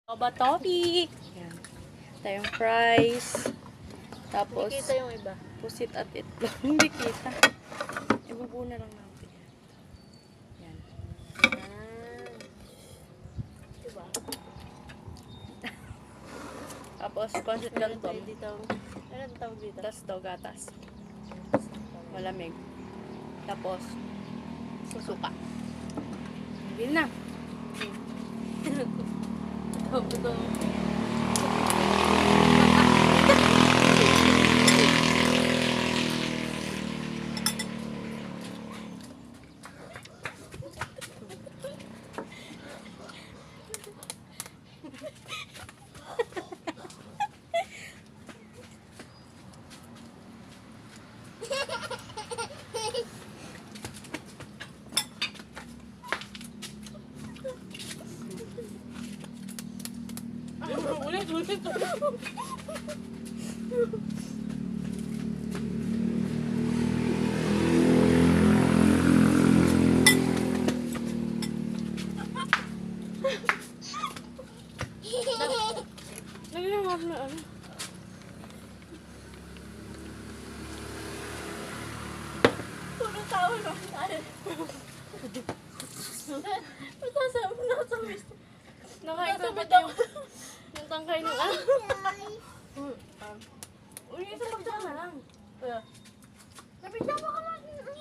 Oba topic. Yan. Tayong fries. Tapos, Hindi kita yung iba. pusit at itlog. Hindi kita. Ibubuna lang natin. Yan. Diba? Tapos, pancit canton. Dito. Ano tawag dito? Tapos daw gatas. Malamig. Tapos, suka. Yun na. Ito. Ulit. Nagawag na ano. Puro tao lang tayo. Matasama mo na sa misto. Nakain ko ba yung tangkay ng ano? Uy, ito magdaan na lang. Kaya. Sabi siya, baka natin ano.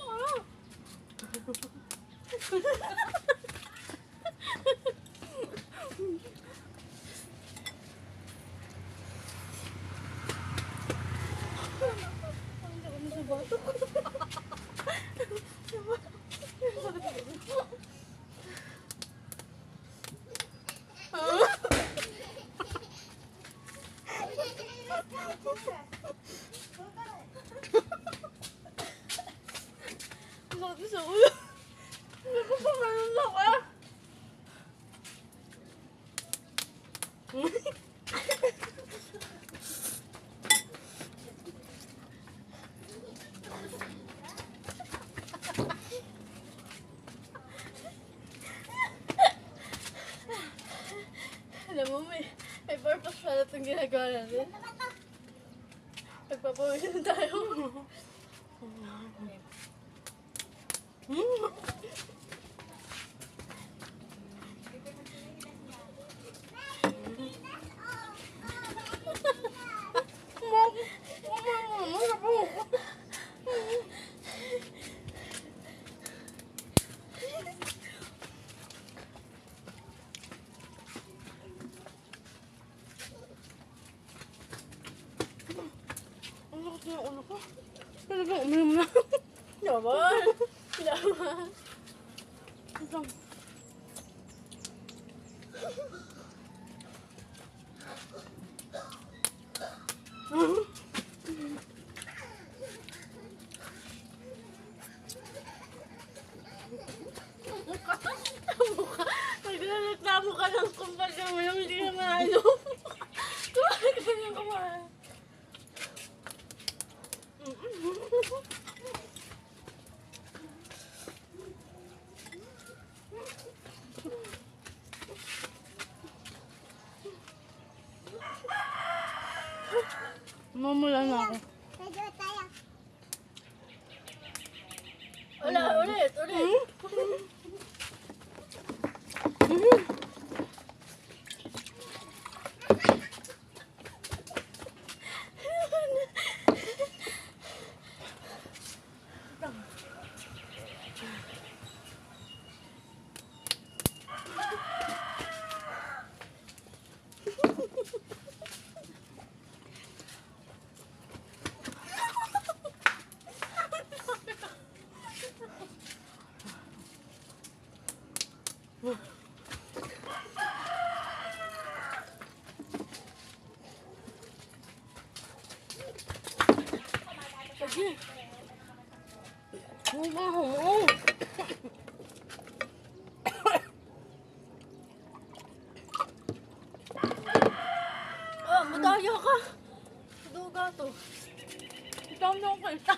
Sakit sa ulo. Nagpapamanon na ka. Alam mo, may purpose pala itong ginagawa natin. Nagpapawisan tayo. Ang sakit na yung ulo ko. Talagang uminom na. Yaman! Yaman! Isang. Nagreklamo ka ng kumpanya mo yung hindi na maalo. Kumain ka nang kumain. Mamula na ako. Ulit. Sige. Humaho. Madaya ka. Duga to. Ikaw na ako kita.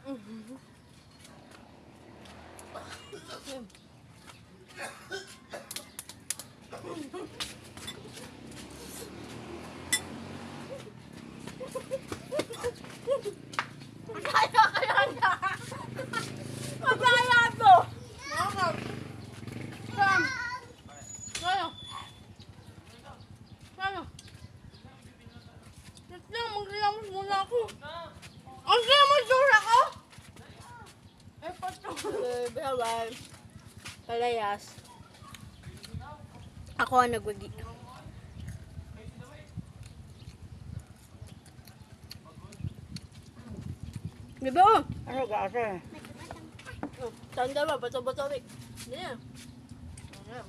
Kaya kaya niya. Kaya to. Nakakap. Sam. Kaya. Kaya. Wait lang, maglalamos muna ako. Ang kaya mo sura ko? Eh, pato. Bye-bye. Kalayas. Ako ang nagwagi. Diba? Ano ka asa? Tanda ba? Bato-bato. Hindi na.